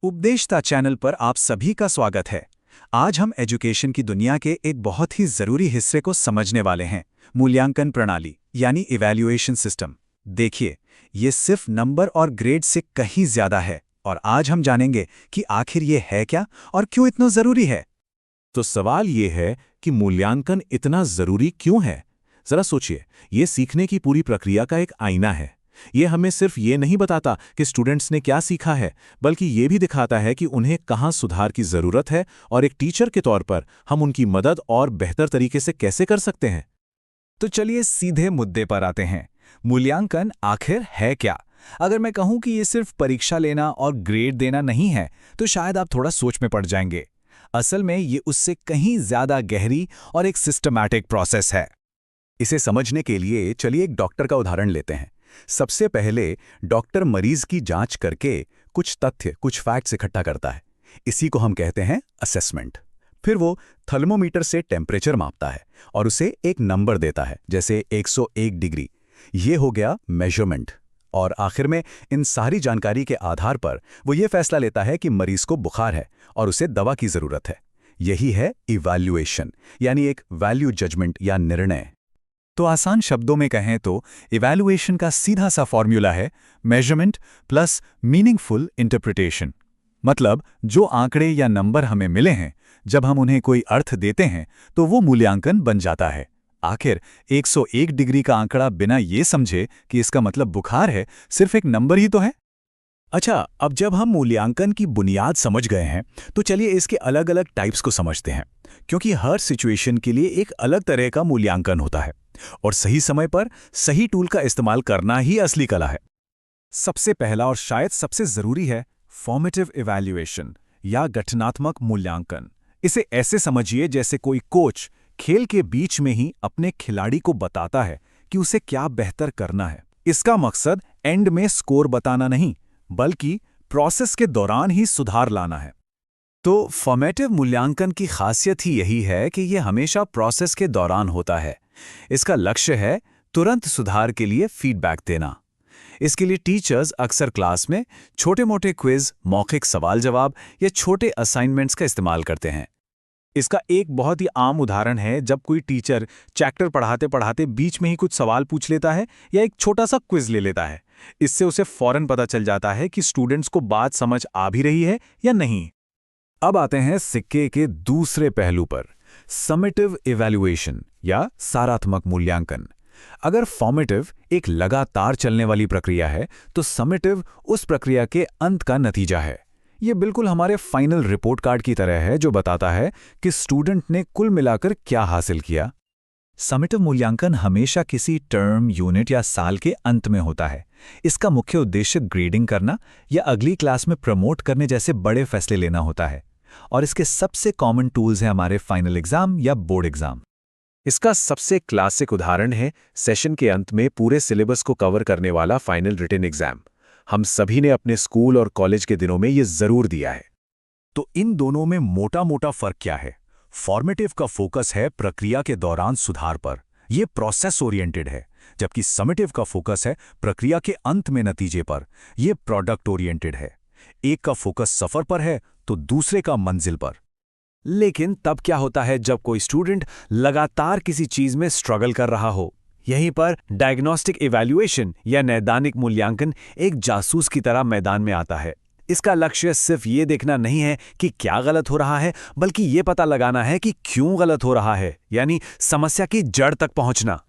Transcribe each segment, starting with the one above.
उपदेशता channel पर आप सभी का स्वागत है। आज हम एजुकेशन की दुनिया के एक बहुत ही जरूरी हिस्से को समझने वाले हैं, मूल्यांकन प्रणाली यानी इवैल्यूएशन सिस्टम। देखिए, ये सिर्फ नंबर और ग्रेड से कहीं ज्यादा है और आज हम जानेंगे कि आखिर ये है क्या और क्यों इतना जरूरी है। तो सवाल ये है कि मूल्यांकन इतना जरूरी क्यों है? जरा सोचिए, ये सीखने की पूरी प्रक्रिया का एक आईना है। ये हमें सिर्फ ये नहीं बताता कि स्टूडेंट्स ने क्या सीखा है, बल्कि ये भी दिखाता है कि उन्हें कहाँ सुधार की जरूरत है और एक टीचर के तौर पर हम उनकी मदद और बेहतर तरीके से कैसे कर सकते हैं। तो चलिए सीधे मुद्दे पर आते हैं। मूल्यांकन आखिर है क्या? अगर मैं कहूं कि ये सिर्फ परीक्षा लेना और ग्रेड देना नहीं है, तो शायद आप थोड़ा सोच में पड़ जाएंगे। असल में ये उससे कहीं ज्यादा गहरी और एक सिस्टमैटिक प्रोसेस है। इसे समझने के लिए चलिए एक डॉक्टर का उदाहरण लेते हैं। सबसे पहले डॉक्टर मरीज की जांच करके कुछ तथ्य, कुछ फैक्ट्स इकट्ठा करता है। इसी को हम कहते हैं असेसमेंट। फिर वो थर्मोमीटर से टेम्परेचर मापता है और उसे एक नंबर देता है, जैसे 101 डिग्री। ये हो गया मेजरमेंट। और आखिर में इन सारी जानकारी के आधार पर वो ये फैसला लेता है कि मरीज को बुखार है और उसे दवा की जरूरत है। यही है इवैल्यूएशन, यानी एक वैल्यू जजमेंट या निर्णय। तो आसान शब्दों में कहें तो इवैल्यूएशन का सीधा सा फॉर्मूला है मेजरमेंट प्लस मीनिंगफुल इंटरप्रिटेशन। मतलब जो आंकड़े या नंबर हमें मिले हैं, जब हम उन्हें कोई अर्थ देते हैं तो वो मूल्यांकन बन जाता है। आखिर 101 डिग्री का आंकड़ा बिना ये समझे कि इसका मतलब बुखार है, सिर्फ एक नंबर ही तो है। अच्छा, अब जब हम मूल्यांकन की बुनियाद समझ गए हैं, तो चलिए इसके अलग अलग टाइप्स को समझते हैं, क्योंकि हर सिचुएशन के लिए एक अलग तरह का मूल्यांकन होता है और सही समय पर सही टूल का इस्तेमाल करना ही असली कला है। सबसे पहला और शायद सबसे जरूरी है फॉर्मेटिव इवैल्यूएशन या गठनात्मक मूल्यांकन। इसे ऐसे समझिए जैसे कोई कोच खेल के बीच में ही अपने खिलाड़ी को बताता है कि उसे क्या बेहतर करना है। इसका मकसद एंड में स्कोर बताना नहीं, बल्कि प्रोसेस के दौरान ही सुधार लाना है। तो फॉर्मेटिव मूल्यांकन की खासियत ही यही है कि यह हमेशा प्रोसेस के दौरान होता है। इसका लक्ष्य है तुरंत सुधार के लिए फीडबैक देना। इसके लिए टीचर्स अक्सर क्लास में छोटे-मोटे क्विज, मौखिक सवाल जवाब या छोटे असाइनमेंट्स का इस्तेमाल करते हैं। इसका एक बहुत ही आम उदाहरण है जब कोई टीचर चैप्टर पढ़ाते पढ़ाते बीच में ही कुछ सवाल पूछ लेता है या एक छोटा सा क्विज ले लेता है। इससे उसे फौरन पता चल जाता है कि स्टूडेंट्स को बात समझ आ भी रही है या नहीं। अब आते हैं सिक्के के दूसरे पहलू पर, समेटिव इवैल्यूएशन या सारात्मक मूल्यांकन। अगर फॉर्मेटिव एक लगातार चलने वाली प्रक्रिया है, तो समेटिव उस प्रक्रिया के अंत का नतीजा है। ये बिल्कुल हमारे फाइनल रिपोर्ट कार्ड की तरह है, जो बताता है कि स्टूडेंट ने कुल मिलाकर क्या हासिल किया। समेटिव मूल्यांकन हमेशा किसी टर्म, यूनिट या साल के अंत में होता है। इसका मुख्य उद्देश्य ग्रेडिंग करना या अगली क्लास में प्रमोट करने जैसे बड़े फैसले लेना होता है। और इसके सबसे कॉमन टूल्स हैं हमारे फाइनल एग्जाम या बोर्ड एग्जाम। इसका सबसे क्लासिक उदाहरण है सेशन के अंत में पूरे सिलेबस को कवर करने वाला फाइनल रिटन एग्जाम। हम सभी ने अपने स्कूल और कॉलेज के दिनों में ये जरूर दिया है। तो इन दोनों में मोटा मोटा फर्क क्या है? फॉर्मेटिव का फोकस है प्रक्रिया के दौरान सुधार पर, यह प्रोसेस ओरिएंटेड है, जबकि समेटिव का फोकस है प्रक्रिया के अंत में नतीजे पर, यह प्रोडक्ट ओरिएंटेड है। एक का फोकस सफर पर है तो दूसरे का मंजिल पर। लेकिन तब क्या होता है जब कोई स्टूडेंट लगातार किसी चीज में स्ट्रगल कर रहा हो? यहीं पर डायग्नोस्टिक इवैल्यूएशन या नैदानिक मूल्यांकन एक जासूस की तरह मैदान में आता है। इसका लक्ष्य सिर्फ ये देखना नहीं है कि क्या गलत हो रहा है, बल्कि ये पता लगाना है कि क्यों गलत हो रहा है, यानी समस्या की जड़ तक पहुंचना।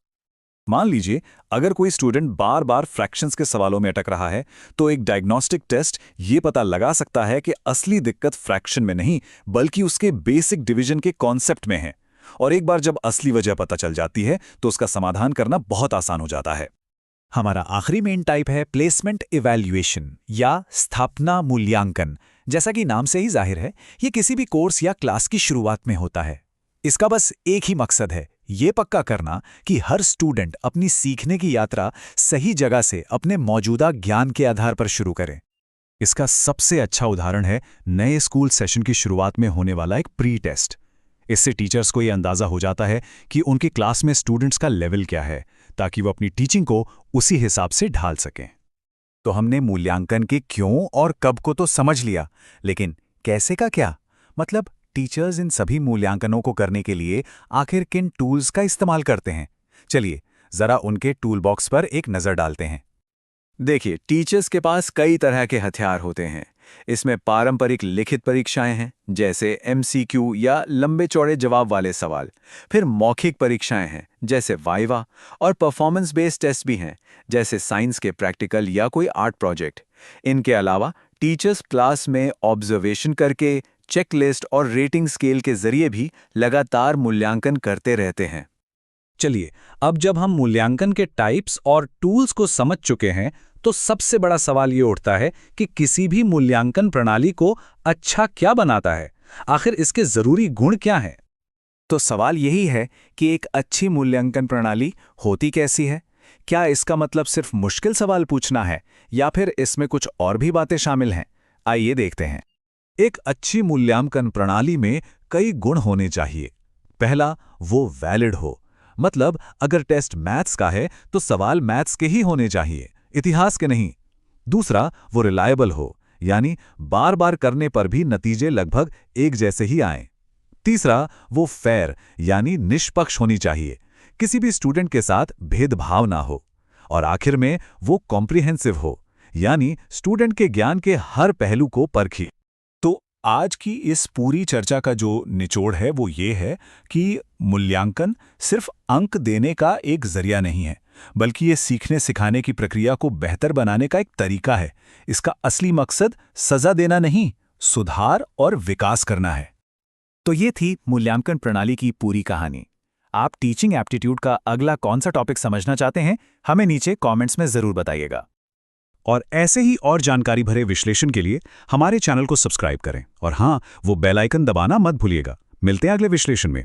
मान लीजिए अगर कोई स्टूडेंट बार बार फ्रैक्शंस के सवालों में अटक रहा है, तो एक डायग्नोस्टिक टेस्ट ये पता लगा सकता है कि असली दिक्कत फ्रैक्शन में नहीं, बल्कि उसके बेसिक डिवीजन के कॉन्सेप्ट में है। और एक बार जब असली वजह पता चल जाती है, तो उसका समाधान करना बहुत आसान हो जाता है। हमारा आखिरी मेन टाइप है प्लेसमेंट इवैल्यूएशन या स्थापना मूल्यांकन। जैसा कि नाम से ही जाहिर है, ये किसी भी कोर्स या क्लास की शुरुआत में होता है। इसका बस एक ही मकसद है, ये पक्का करना कि हर स्टूडेंट अपनी सीखने की यात्रा सही जगह से अपने मौजूदा ज्ञान के आधार पर शुरू करे। इसका सबसे अच्छा उदाहरण है नए स्कूल सेशन की शुरुआत में होने वाला एक प्री टेस्ट। इससे टीचर्स को ये अंदाजा हो जाता है कि उनकी क्लास में स्टूडेंट्स का लेवल क्या है, ताकि वो अपनी टीचिंग को उसी हिसाब से ढाल सकें। तो हमने मूल्यांकन के क्यों और कब को तो समझ लिया, लेकिन कैसे का क्या? मतलब टीचर्स इन सभी मूल्यांकनों को करने के लिए आखिर किन टूल्स का इस्तेमाल करते हैं? चलिए जरा उनके टूल बॉक्स पर एक नज़र डालते हैं। देखिए, टीचर्स के पास कई तरह के हथियार होते हैं। इसमें पारंपरिक लिखित परीक्षाएं हैं, जैसे एमसीक्यू या लंबे चौड़े जवाब वाले सवाल। फिर मौखिक परीक्षाएं हैं, जैसे वाइवा, और परफॉर्मेंस बेस्ड टेस्ट भी हैं, जैसे साइंस के प्रैक्टिकल या कोई आर्ट प्रोजेक्ट। इनके अलावा टीचर्स क्लास में ऑब्जर्वेशन करके, चेकलिस्ट और रेटिंग स्केल के जरिए भी लगातार मूल्यांकन करते रहते हैं। चलिए, अब जब हम मूल्यांकन के टाइप्स और टूल्स को समझ चुके हैं, तो सबसे बड़ा सवाल ये उठता है कि किसी भी मूल्यांकन प्रणाली को अच्छा क्या बनाता है? आखिर इसके जरूरी गुण क्या हैं? तो सवाल यही है कि एक अच्छी मूल्यांकन प्रणाली होती कैसी है? क्या इसका मतलब सिर्फ मुश्किल सवाल पूछना है, या फिर इसमें कुछ और भी बातें शामिल हैं? आइए देखते हैं। एक अच्छी मूल्यांकन प्रणाली में कई गुण होने चाहिए। पहला, वो वैलिड हो। मतलब अगर टेस्ट मैथ्स का है तो सवाल मैथ्स के ही होने चाहिए, इतिहास के नहीं। दूसरा, वो रिलायबल हो, यानी बार बार करने पर भी नतीजे लगभग एक जैसे ही आएं। तीसरा, वो फेयर यानी निष्पक्ष होनी चाहिए, किसी भी स्टूडेंट के साथ भेदभाव ना हो। और आखिर में वो कॉम्प्रिहेंसिव हो, यानी स्टूडेंट के ज्ञान के हर पहलू को परखे। तो आज की इस पूरी चर्चा का जो निचोड़ है वो ये है कि मूल्यांकन सिर्फ अंक देने का एक जरिया नहीं है, बल्कि ये सीखने सिखाने की प्रक्रिया को बेहतर बनाने का एक तरीका है। इसका असली मकसद सजा देना नहीं, सुधार और विकास करना है। तो ये थी मूल्यांकन प्रणाली की पूरी कहानी। आप टीचिंग एप्टीट्यूड का अगला कौन सा टॉपिक समझना चाहते हैं, हमें नीचे कमेंट्स में जरूर बताइएगा। और ऐसे ही और जानकारी भरे विश्लेषण के लिए हमारे चैनल को सब्सक्राइब करें, और हाँ, वो बेल आइकन दबाना मत भूलिएगा। मिलते हैं अगले विश्लेषण में।